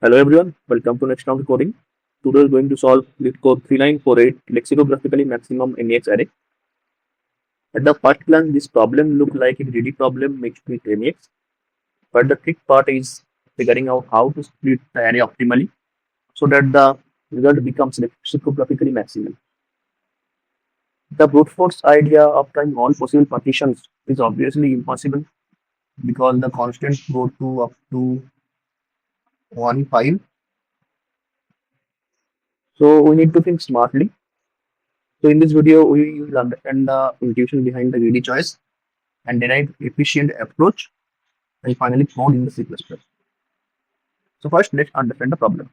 Hello everyone, welcome to Next Round Coding. Today we're going to solve LeetCode 3948 Lexicographically Maximum MEX Array. At the first glance, this problem looks like a greedy problem mixed with MEX, but the trick part is figuring out how to split the array optimally so that the result becomes lexicographically maximum. The brute force idea of trying all possible partitions is obviously impossible because the constants go to up to 1, 5. So we need to think smartly. So in this video, we will understand the intuition behind the greedy choice and derive efficient approach and finally code in the C++. So first, let's understand the problem.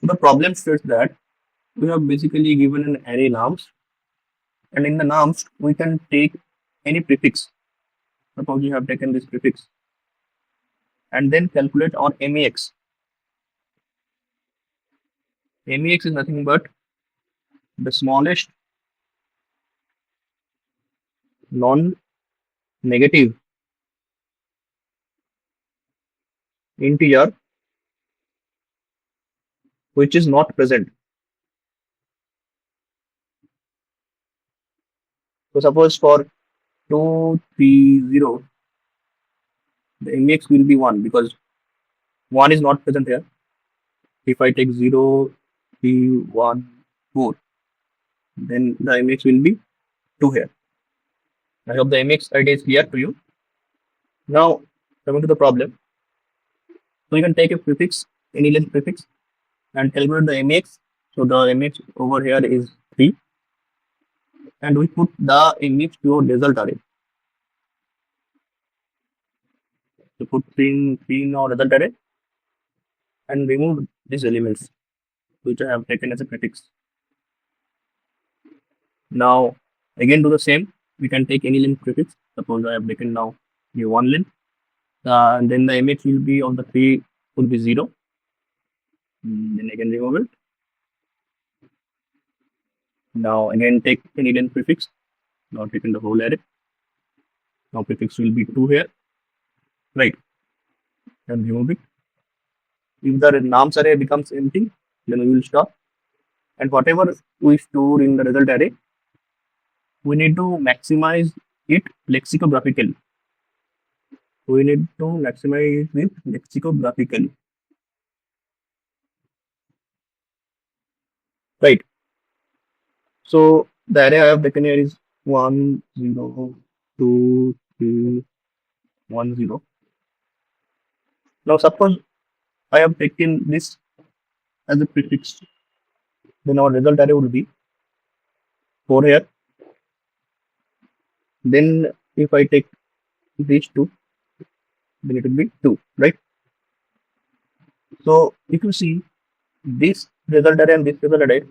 The problem states that we have basically given an array norms, and in the norms, we can take any prefix. Suppose you have taken this prefix and then calculate on MEX. MEX is nothing but the smallest non-negative integer which is not present. So suppose for 230, the MEX will be 1 because 1 is not present here. If I take 0, 3, 1, 4, then the MEX will be 2 here. I hope the MEX idea is clear to you. Now, coming to the problem. So you can take a prefix, any length prefix, and calculate the MEX. So the MEX over here is 3. And we put the MEX to our result array. So put 3 in our result array and remove these elements which I have taken as a prefix. Now again do the same. We can take any length prefix. Suppose I have taken now the 1 length. And then the image will be of the 3 will be 0. Then I can remove it. Now again take any length prefix. Now taken the whole array. Now prefix will be 2 here. Right. And remove it. If the norms array becomes empty, then we will stop. And whatever we store in the result array, we need to maximize it lexicographically. We need to maximize it lexicographically. Right. So the array I have taken here is 1, 0, 2, 3, 1, 0. Now suppose I have taken this as a prefix, then our result array would be 4 here. Then if I take these 2, then it will be 2, right? So if you see this result array and this result array,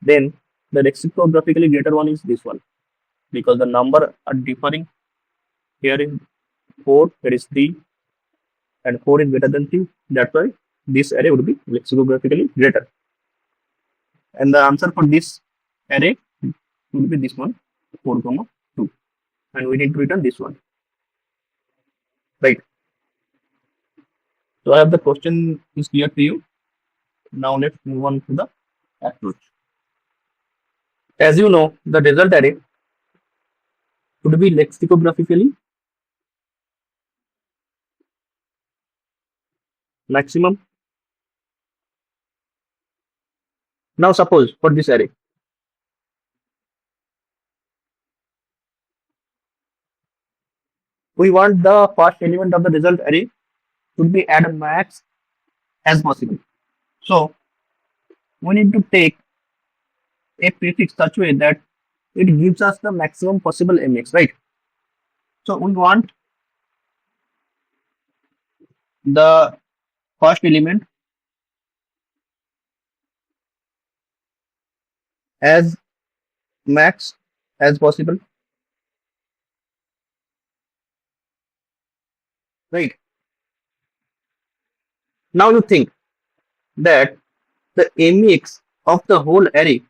then the lexicographically greater one is this one because the number are differing. Here is 4, there is 3, and 4 is greater than 3. That's why this array would be lexicographically greater. And the answer for this array would be this one, 4, 2. And we need to return this one. Right. So I have the question is clear to you. Now let's move on to the approach. As you know, the result array should be lexicographically maximum. Now suppose for this array, we want the first element of the result array should be as max as possible. So we need to take a prefix such way that it gives us the maximum possible MX, right? So we want the first element as max as possible, right? Now you think that the MEX of the whole array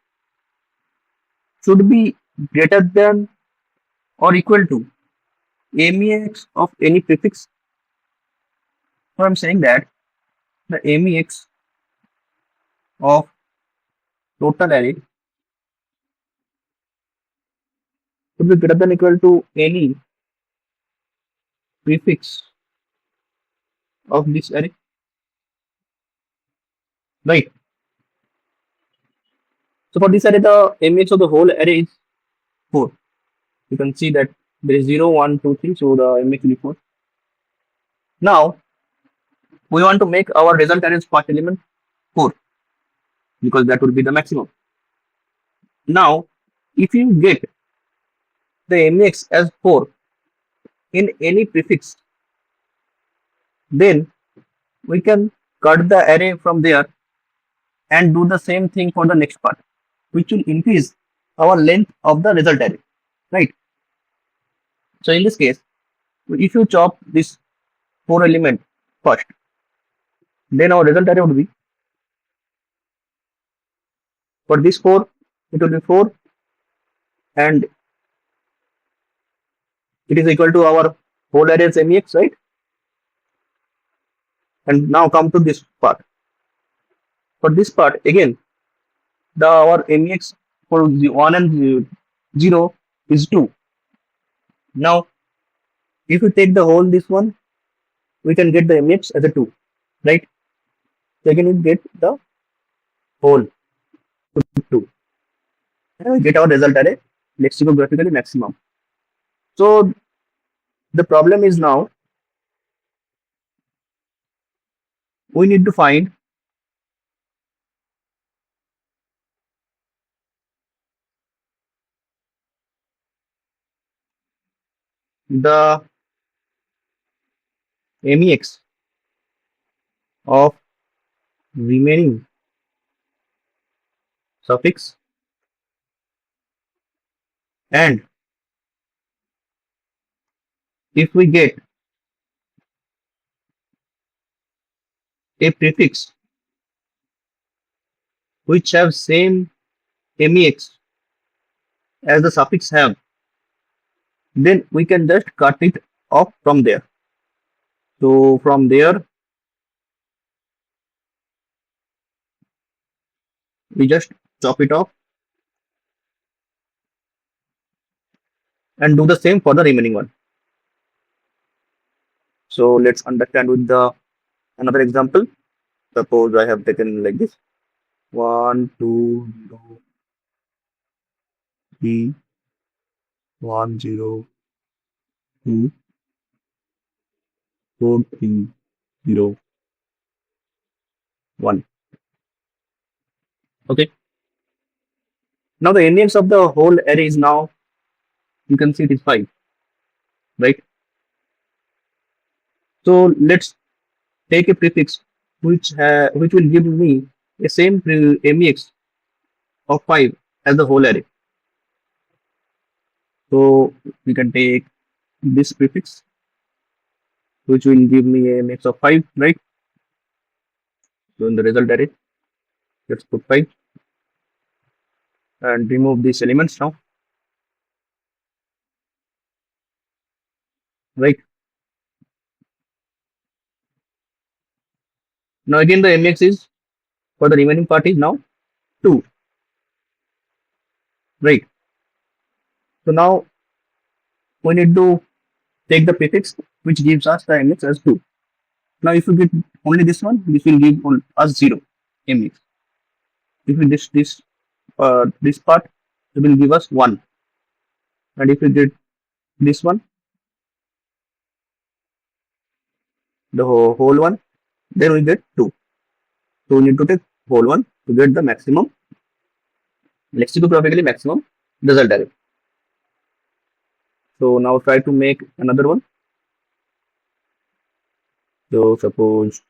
should be greater than or equal to MEX of any prefix. So I'm saying that the MEX of total array should be greater than equal to any prefix of this array, right? So for this array, the MEX of the whole array is 4. You can see that there is 0, 1, 2, 3, so the MEX will be 4. Now we want to make our result array's first element 4 because that would be the maximum. Now, if you get the MEX as 4 in any prefix, then we can cut the array from there and do the same thing for the next part, which will increase our length of the result array, right? So in this case, if you chop this 4 element first, then our result array would be, for this 4, it will be 4 and it is equal to our whole array's MEX, right? And now come to this part. For this part, again, our MEX for the 1 and 0 is 2. Now, if we take the whole this one, we can get the MEX as a 2, right? So again, we get the whole 2. And we get our result array lexicographically maximum. So the problem is now we need to find the MEX of remaining suffix and if we get a prefix which have same MEX as the suffix have, then we can just cut it off from there. So from there, we just chop it off and do the same for the remaining one. So let's understand with the another example. Suppose I have taken like this 1, 2, 0, 3, 1, 0, 2, 4, 3, 0, 1. Okay. Now the MEX of the whole array is now, you can see it is 5, right? So let's take a prefix which will give me the same MEX of 5 as the whole array. So we can take this prefix which will give me a MEX of 5, right? So in the result array, let's put 5 and remove these elements now, right? Now again the MEX is for the remaining part is now 2, right? So now we need to take the prefix which gives us the MEX as 2. Now if you get only this one, this will give us 0 MEX. If we this part, it will give us 1. And if we get this one, the whole one, then we get 2. So we need to take whole one to get the maximum, lexicographically maximum result array. So now try to make another one. So suppose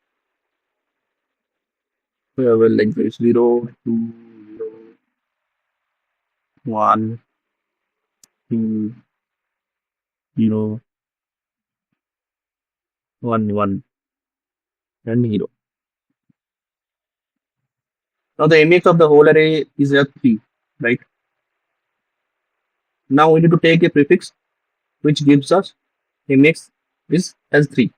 we have like this 0, 2, 0, 1, 2, 0, 1, 1, and 0. Now the MEX of the whole array is a 3, right? Now we need to take a prefix which gives us MEX is as 3.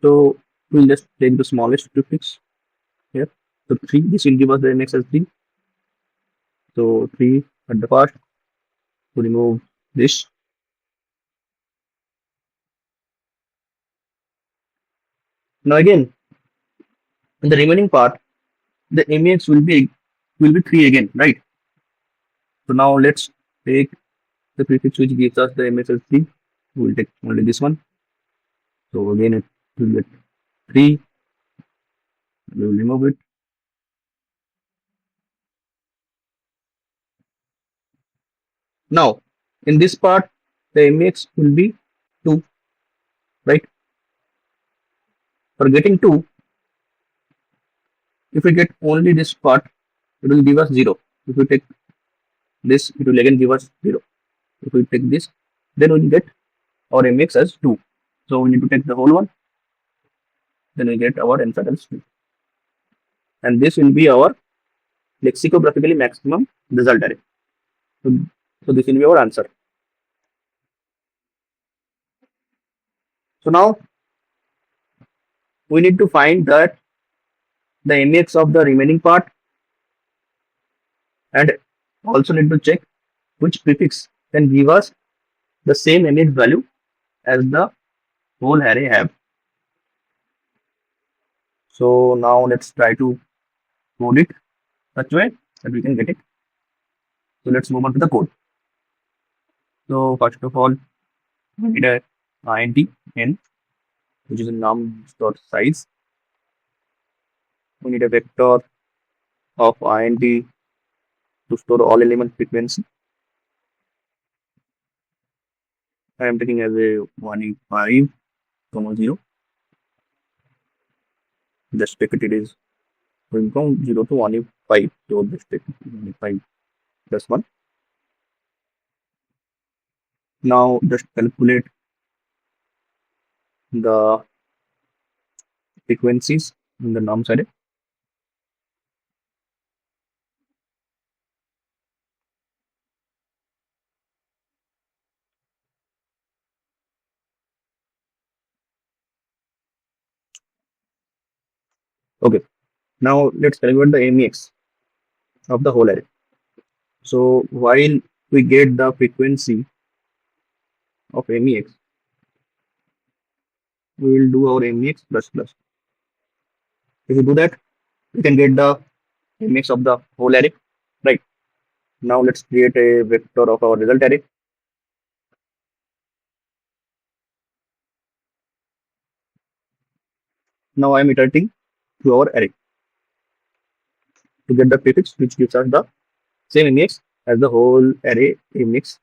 So we'll just take the smallest prefix here. So 3, this will give us the MX as 3. So 3 at the first, to remove this. Now again, in the remaining part, the MEX will be 3 again, right? So now let's take the prefix which gives us the MX as 3. We'll take only this one. So again it will get 3. We will remove it. Now in this part, the MEX will be 2, right? For getting 2, if we get only this part, it will give us 0. If we take this, it will again give us 0. If we take this, then we will get our MX as 2. So we need to take the whole one, then we get our answer as 2. And this will be our lexicographically maximum result array. So this will be our answer. So now we need to find that the MX of the remaining part, and also need to check which prefix can give us the same MX value as the whole array have. So now let's try to code it such way that we can get it. So let's move on to the code. So first of all, we need a int n, which is a num.size. We need a vector of int to store all element frequency. I am taking as a 105, 0. The expected it is going from 0 to 105. So the expected 105 plus 1. Now just calculate the frequencies in the nums array. Okay, now let's calculate the MEX of the whole array. So while we get the frequency of MEX, we will do our MEX plus plus. If we do that, we can get the MEX of the whole array, right? Now let's create a vector of our result array. Now I am iterating to our array to get the prefix which gives us the same MEX as the whole array MEX.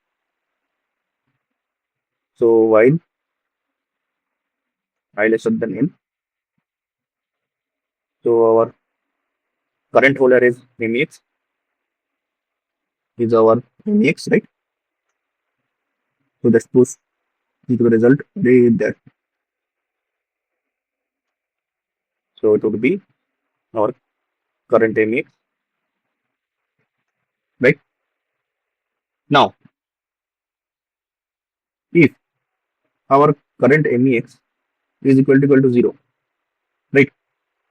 So while I less than n, so our current whole array is MEX is our MEX, right? So let's push into the result array that. So it would be our current MEX, right? Now, if our current MEX is equal to 0, right?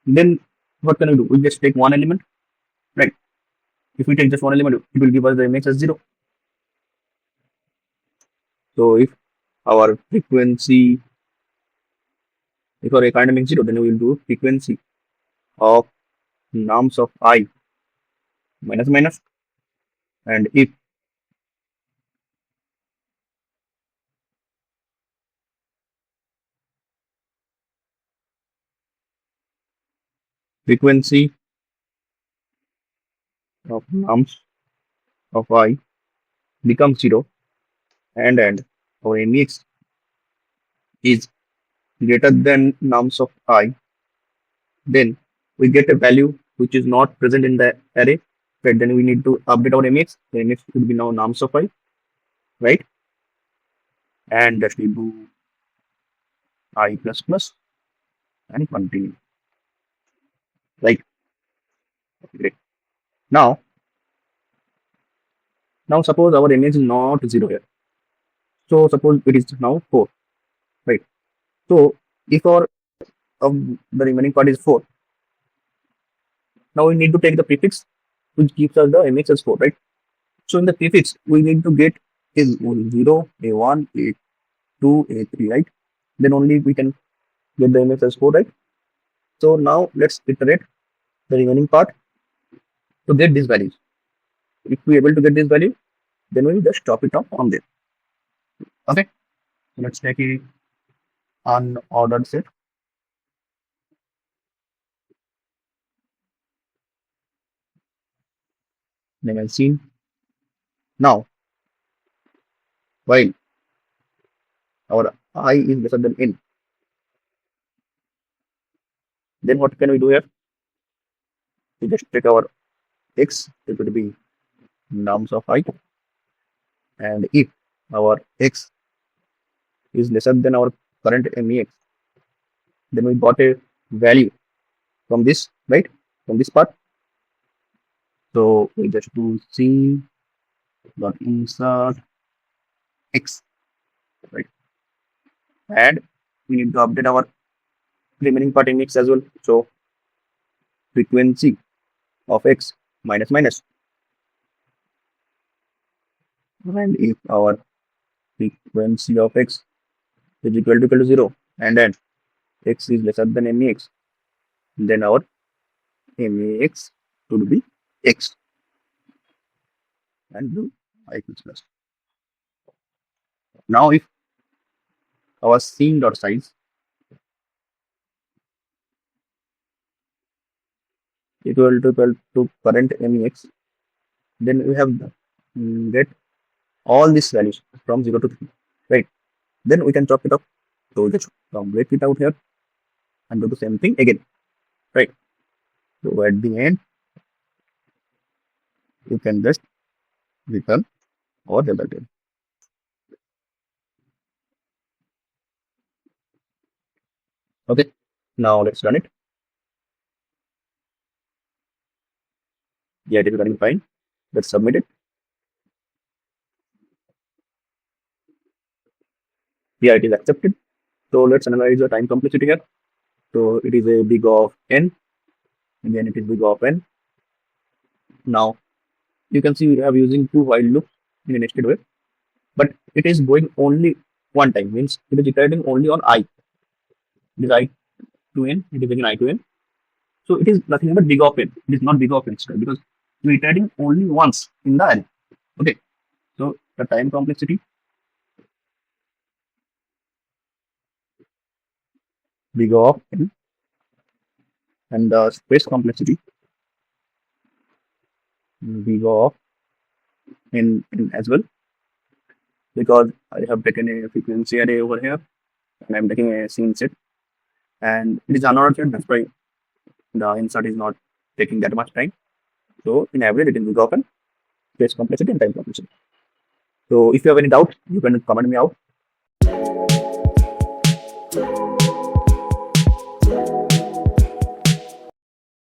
Then what can we do? We just take one element, right? If we take just one element, it will give us the MEX as 0. So if our frequency, if our current MEX 0, then we will do frequency of nums of I minus minus, and if frequency of nums of I becomes 0 and our MEX is greater than nums of I, then we get a value which is not present in the array, right? Then we need to update our MEX. The MEX will be now nums of I, right? And just do I plus plus and continue, right? Great. Now suppose our MEX is not 0 here. So suppose it is now 4, right? So if our of the remaining part is 4. Now we need to take the prefix which gives us the MX as 4, right? So in the prefix, we need to get A0, A1, A2, A3, right? Then only we can get the MX as 4, right? So now let's iterate the remaining part to get these values. If we are able to get this value, then we will just chop it off from there. Okay, so let's take a unordered set. Name and scene. Now, while our I is lesser than n, then what can we do here? We just take our x, it will be nums of I, and if our x is lesser than our current MEX, then we got a value from this, right? From this part. So we just do C dot insert X, right? And we need to update our remaining part in X as well. So frequency of X minus minus. And if our frequency of X is equal to 0 and then X is lesser than MEX, then our MEX should be X and do I equals plus. Now if our scene dot size equal to current MEX, then we have get all these values from 0 to 3, right? Then we can chop it up. So just break it out here and do the same thing again, right? So at the end, you can just return our result. Okay, now let's run it. Yeah, it is running fine. Let's submit it. Yeah, it is accepted. So let's analyze the time complexity here. So it is a big of n. Again, it is big of n. Now you can see we have using 2 while loops in a nested way, but it is going only one time, means it is iterating only on I. It is I to n, it is again I to n. So it is nothing but big of n. It is not big of n square because we are iterating only once in the array. Okay, so the time complexity big of n and the space complexity big of n as well, because I have taken a frequency array over here and I'm taking a scene set and it is unordered, that's why the insert is not taking that much time. So in average it is big of n, space complexity and time complexity. So if you have any doubt, you can comment me out